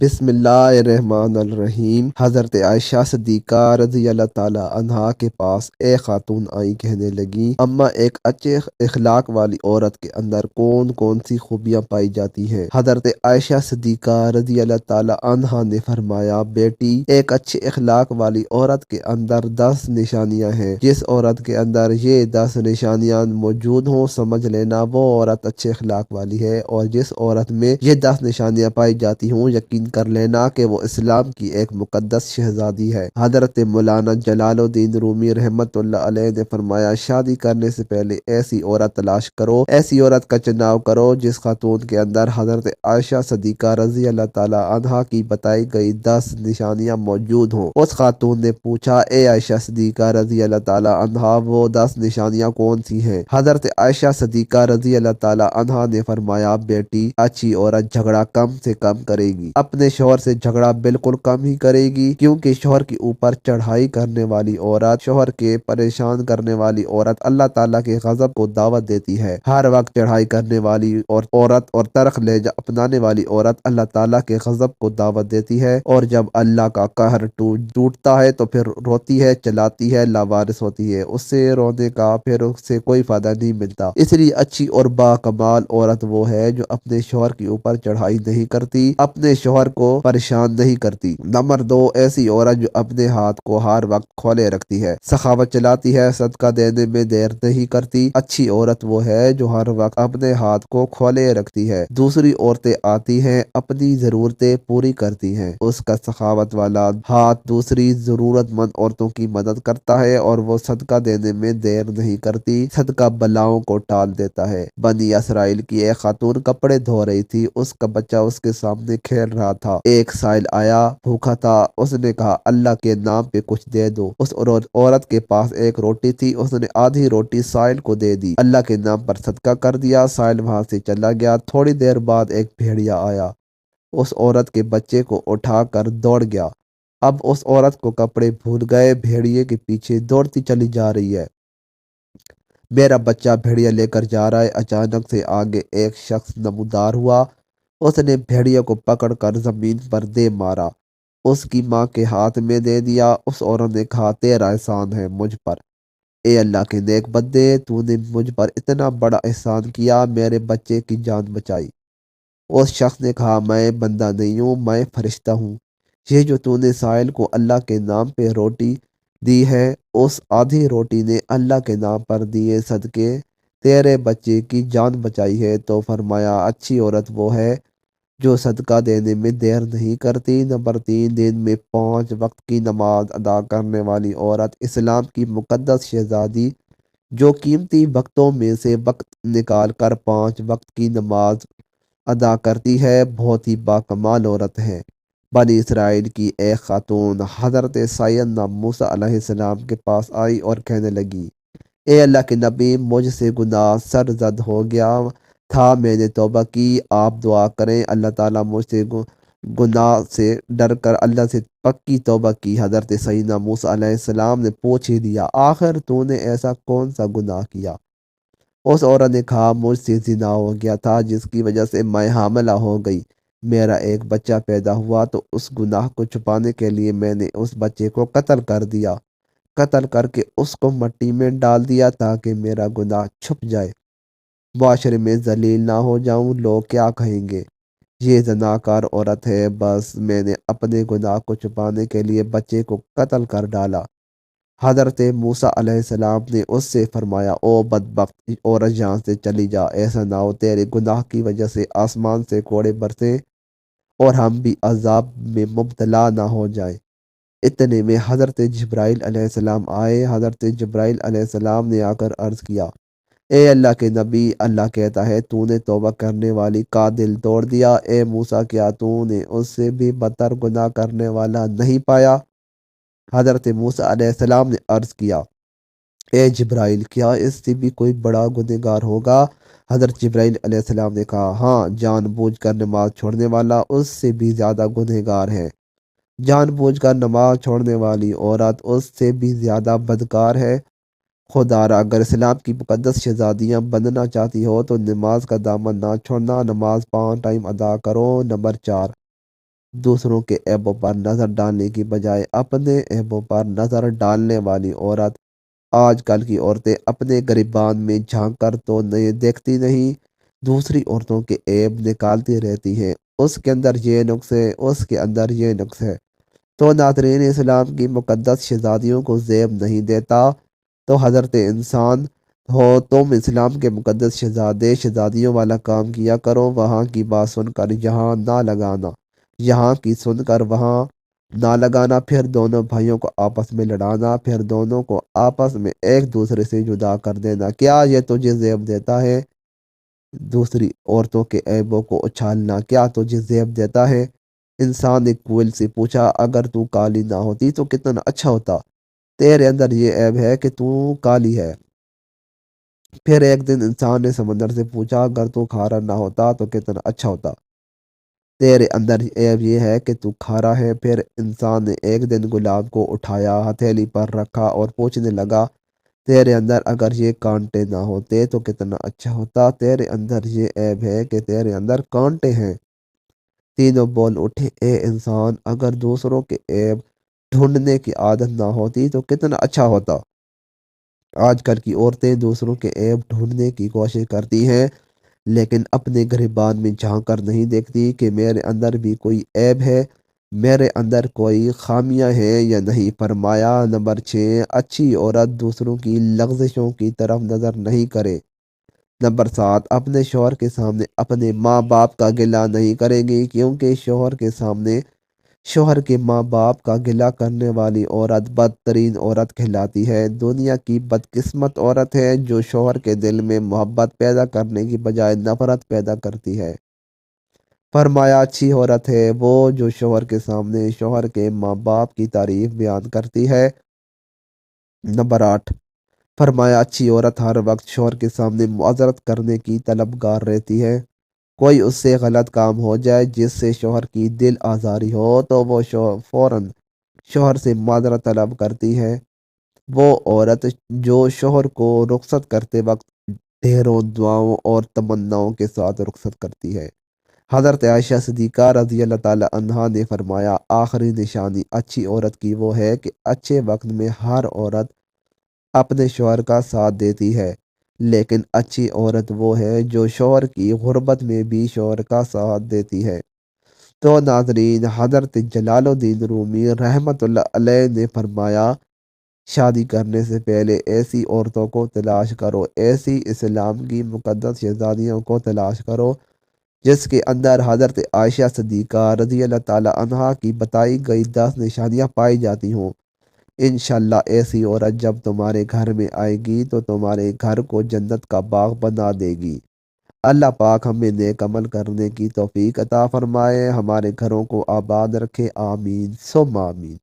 بسم اللہ الرحمن الرحیم۔ حضرت عائشہ صدیقہ رضی اللہ تعالی عنہا کے پاس ایک خاتون آئی، کہنے لگی، اما ایک اچھے اخلاق والی عورت کے اندر کون کون سی خوبیاں پائی جاتی ہیں؟ حضرت عائشہ صدیقہ رضی اللہ تعالی عنہا نے فرمایا، بیٹی، ایک اچھے اخلاق والی عورت کے اندر 10 نشانیاں ہیں۔ جس عورت کے اندر یہ 10 نشانیاں موجود ہوں، سمجھ لینا وہ عورت اچھے اخلاق والی ہے، اور جس عورت میں یہ 10 نشانیاں پائی جاتی ہوں، یقین کر لینا کہ وہ اسلام کی ایک مقدس شہزادی ہے۔ حضرت مولانا جلال الدین رومی رحمت اللہ علیہ نے فرمایا، شادی کرنے سے پہلے ایسی عورت تلاش کرو، ایسی عورت کا چناؤ کرو جس خاتون کے اندر حضرت عائشہ صدیقہ رضی اللہ تعالی عنہا کی بتائی گئی 10 نشانیاں موجود ہوں۔ اس خاتون نے پوچھا، اے عائشہ صدیقہ رضی اللہ تعالی عنہا، وہ 10 نشانیاں کون سی ہیں؟ حضرت عائشہ صدیقہ رضی اللہ تعالی عنہا نے فرمایا، بیٹی، اچھی عورت جھگڑا کم سے کم کرے گی، اپنے شوہر سے جھگڑا بالکل کم ہی کرے گی، کیونکہ شوہر کے اوپر چڑھائی کرنے والی عورت، شوہر کے پریشان کرنے والی عورت اللہ تعالیٰ کے غضب کو دعوت دیتی ہے۔ ہر وقت چڑھائی کرنے والی عورت اور ترخ لہجہ اپنانے والی عورت اللہ تعالیٰ کے غضب کو دعوت دیتی ہے، اور جب اللہ کا قہر ٹوٹتا ہے تو پھر روتی ہے، چلاتی ہے، لاوارث ہوتی ہے۔ اس سے رونے کا پھر اس سے کوئی فائدہ نہیں ملتا۔ اس لیے اچھی اور با کمال عورت وہ ہے جو اپنے شوہر کے اوپر چڑھائی نہیں کرتی، اپنے شوہر کو پریشان نہیں کرتی۔ نمبر 2، ایسی عورت جو اپنے ہاتھ کو ہر وقت کھولے رکھتی ہے، سخاوت چلاتی ہے، صدقہ دینے میں دیر نہیں کرتی۔ اچھی عورت وہ ہے جو ہر وقت اپنے ہاتھ کو کھولے رکھتی ہے، دوسری عورتیں آتی ہیں، اپنی ضرورتیں پوری کرتی ہیں، اس کا سخاوت والا ہاتھ دوسری ضرورت مند عورتوں کی مدد کرتا ہے، اور وہ صدقہ دینے میں دیر نہیں کرتی، صدقہ بلاؤں کو ٹال دیتا ہے۔ بنی اسرائیل کی ایک خاتون کپڑے دھو رہی تھی، اس کا بچہ اس کے سامنے کھیل رہا تھا۔ ایک سائل آیا، بھوکا تھا، اس نے کہا، اللہ کے نام پہ کچھ دے دو۔ اس عورت کے پاس ایک روٹی تھی، اس نے آدھی روٹی سائل کو دے دی، اللہ کے نام پر صدقہ کر دیا۔ سائل وہاں سے چلا گیا۔ تھوڑی دیر بعد ایک بھیڑیا آیا، اس عورت کے بچے کو اٹھا کر دوڑ گیا۔ اب اس عورت کو کپڑے بھول گئے، بھیڑیے کے پیچھے دوڑتی چلی جا رہی ہے، میرا بچہ بھیڑیا لے کر جا رہا ہے۔ اچانک سے آگے ایک شخص نمودار ہوا، اس نے بھیڑیا کو پکڑ کر زمین پر دے مارا، اس کی ماں کے ہاتھ میں دے دیا۔ اس عورت نے کہا، تیرا احسان ہے مجھ پر، اے اللہ کے نیک بندے، تو نے مجھ پر اتنا بڑا احسان کیا، میرے بچے کی جان بچائی۔ اس شخص نے کہا، میں بندہ نہیں ہوں، میں فرشتہ ہوں۔ یہ جو تو نے سائل کو اللہ کے نام پہ روٹی دی ہے، اس آدھی روٹی نے اللہ کے نام پر دیے صدقے تیرے بچے کی جان بچائی ہے۔ تو فرمایا، اچھی عورت وہ ہے جو صدقہ دینے میں دیر نہیں کرتی۔ نمبر 3، دن میں 5 وقت کی نماز ادا کرنے والی عورت، اسلام کی مقدس شہزادی جو قیمتی وقتوں میں سے وقت نکال کر 5 وقت کی نماز ادا کرتی ہے، بہت ہی باکمال عورت ہے۔ بنی اسرائیل کی ایک خاتون حضرت سیدنا موسیٰ علیہ السلام کے پاس آئی اور کہنے لگی، اے اللہ کے نبی، مجھ سے گناہ سرزد ہو گیا تھا، میں نے توبہ کی، آپ دعا کریں۔ اللہ تعالیٰ مجھ سے گناہ سے ڈر کر اللہ سے پکی توبہ کی۔ حضرت سیدنا موسیٰ علیہ السلام نے پوچھ ہی دیا، آخر تو نے ایسا کون سا گناہ کیا؟ اس عورت نے کہا، مجھ سے زنا ہو گیا تھا، جس کی وجہ سے میں حاملہ ہو گئی، میرا ایک بچہ پیدا ہوا تو اس گناہ کو چھپانے کے لیے میں نے اس بچے کو قتل کر دیا، قتل کر کے اس کو مٹی میں ڈال دیا تاکہ میرا گناہ چھپ جائے، معاشرے میں ذلیل نہ ہو جاؤں، لوگ کیا کہیں گے، یہ زناکار عورت ہے، بس میں نے اپنے گناہ کو چھپانے کے لیے بچے کو قتل کر ڈالا۔ حضرت موسیٰ علیہ السلام نے اس سے فرمایا، او بدبخت عورت، یہاں سے چلی جا، ایسا نہ ہو تیرے گناہ کی وجہ سے آسمان سے کوڑے برسیں اور ہم بھی عذاب میں مبتلا نہ ہو جائیں۔ اتنے میں حضرت جبرائیل علیہ السلام آئے۔ حضرت جبرائیل علیہ السلام نے آ کر عرض کیا، اے اللہ کے نبی، اللہ کہتا ہے تو نے توبہ کرنے والی کا دل توڑ دیا، اے موسیٰ، کیا تو نے اس سے بھی بدتر گناہ کرنے والا نہیں پایا؟ حضرت موسیٰ علیہ السلام نے عرض کیا، اے جبرائیل، کیا اس سے بھی کوئی بڑا گنہگار ہوگا؟ حضرت جبرائیل علیہ السلام نے کہا، ہاں، جان بوجھ کر نماز چھوڑنے والا اس سے بھی زیادہ گنہگار ہے، جان بوجھ کر نماز چھوڑنے والی عورت اس سے بھی زیادہ بدکار ہے۔ خدا را، اگر اسلام کی مقدس شہزادیاں بننا چاہتی ہو تو نماز کا دامن نہ چھوڑنا، نماز 5 ٹائم ادا کرو۔ نمبر 4، دوسروں کے عیبوں پر نظر ڈالنے کی بجائے اپنے عیبوں پر نظر ڈالنے والی عورت، آج کل کی عورتیں اپنے گریبان میں جھانک کر تو نہیں دیکھتی نہیں، دوسری عورتوں کے عیب نکالتی رہتی ہیں، اس کے اندر یہ نقص ہے، اس کے اندر یہ نقص ہے۔ تو ناظرین، اسلام کی مقدس شہزادیوں کو زیب نہیں دیتا تو حضرت انسان ہو تم اسلام کے مقدس شہزادے شہزادیوں والا کام کیا کرو، وہاں کی بات سن کر یہاں نہ لگانا، یہاں کی سن کر وہاں نہ لگانا، پھر دونوں بھائیوں کو آپس میں لڑانا، پھر دونوں کو آپس میں ایک دوسرے سے جدا کر دینا۔ کیا یہ تجھے زیب دیتا ہے؟ دوسری عورتوں کے عیبوں کو اچھالنا کیا تجھے زیب دیتا ہے؟ انسان نے کوئل سے پوچھا، اگر تو کالی نہ ہوتی تو کتنا اچھا ہوتا، تیرے اندر یہ عیب ہے کہ تو کالی ہے۔ پھر ایک دن انسان نے سمندر سے پوچھا، اگر تو کھارا نہ ہوتا تو کتنا اچھا ہوتا، تیرے اندر عیب یہ ہے کہ تو کھارا ہے۔ پھر انسان نے ایک دن گلاب کو اٹھایا، ہتھیلی پر رکھا اور پوچھنے لگا، تیرے اندر اگر یہ کانٹے نہ ہوتے تو کتنا اچھا ہوتا، تیرے اندر یہ عیب ہے کہ تیرے اندر کانٹے ہیں۔ تینوں بول اٹھے، اے انسان، اگر دوسروں کے عیب ڈھونڈنے کی عادت نہ ہوتی تو کتنا اچھا ہوتا۔ آج کل کی عورتیں دوسروں کے عیب ڈھونڈنے کی کوشش کرتی ہیں، لیکن اپنے گریبان میں جھانک کر نہیں دیکھتی کہ میرے اندر بھی کوئی عیب ہے، میرے اندر کوئی خامیاں ہیں یا نہیں۔ فرمایا نمبر 6، اچھی عورت دوسروں کی لغزشوں کی طرف نظر نہیں کرے۔ نمبر 7، اپنے شوہر کے سامنے اپنے ماں باپ کا گلہ نہیں کرے گی، کیونکہ شوہر کے ماں باپ کا گلہ کرنے والی عورت بدترین عورت کہلاتی ہے۔ دنیا کی بدقسمت عورت ہے جو شوہر کے دل میں محبت پیدا کرنے کی بجائے نفرت پیدا کرتی ہے۔ فرمایا اچھی عورت ہے وہ جو شوہر کے سامنے شوہر کے ماں باپ کی تعریف بیان کرتی ہے۔ نمبر 8، فرمایا اچھی عورت ہر وقت شوہر کے سامنے معذرت کرنے کی طلبگار رہتی ہے۔ کوئی اس سے غلط کام ہو جائے جس سے شوہر کی دل آزاری ہو تو وہ فوراً شوہر سے معذرت طلب کرتی ہے۔ وہ عورت جو شوہر کو رخصت کرتے وقت ڈھیروں دعاؤں اور تمناؤں کے ساتھ رخصت کرتی ہے۔ حضرت عائشہ صدیقہ رضی اللہ تعالی عنہا نے فرمایا، آخری نشانی اچھی عورت کی وہ ہے کہ اچھے وقت میں ہر عورت اپنے شوہر کا ساتھ دیتی ہے، لیکن اچھی عورت وہ ہے جو شوہر کی غربت میں بھی شوہر کا ساتھ دیتی ہے۔ تو ناظرین، حضرت جلال الدین رومی رحمۃ اللہ علیہ نے فرمایا، شادی کرنے سے پہلے ایسی عورتوں کو تلاش کرو، ایسی اسلام کی مقدس شہزادیوں کو تلاش کرو جس کے اندر حضرت عائشہ صدیقہ رضی اللہ تعالی عنہا کی بتائی گئی 10 نشانیاں پائی جاتی ہوں۔ انشاءاللہ ایسی عورت جب تمہارے گھر میں آئے گی تو تمہارے گھر کو جنت کا باغ بنا دے گی۔ اللہ پاک ہمیں نیک عمل کرنے کی توفیق عطا فرمائے، ہمارے گھروں کو آباد رکھے، آمین ثم آمین۔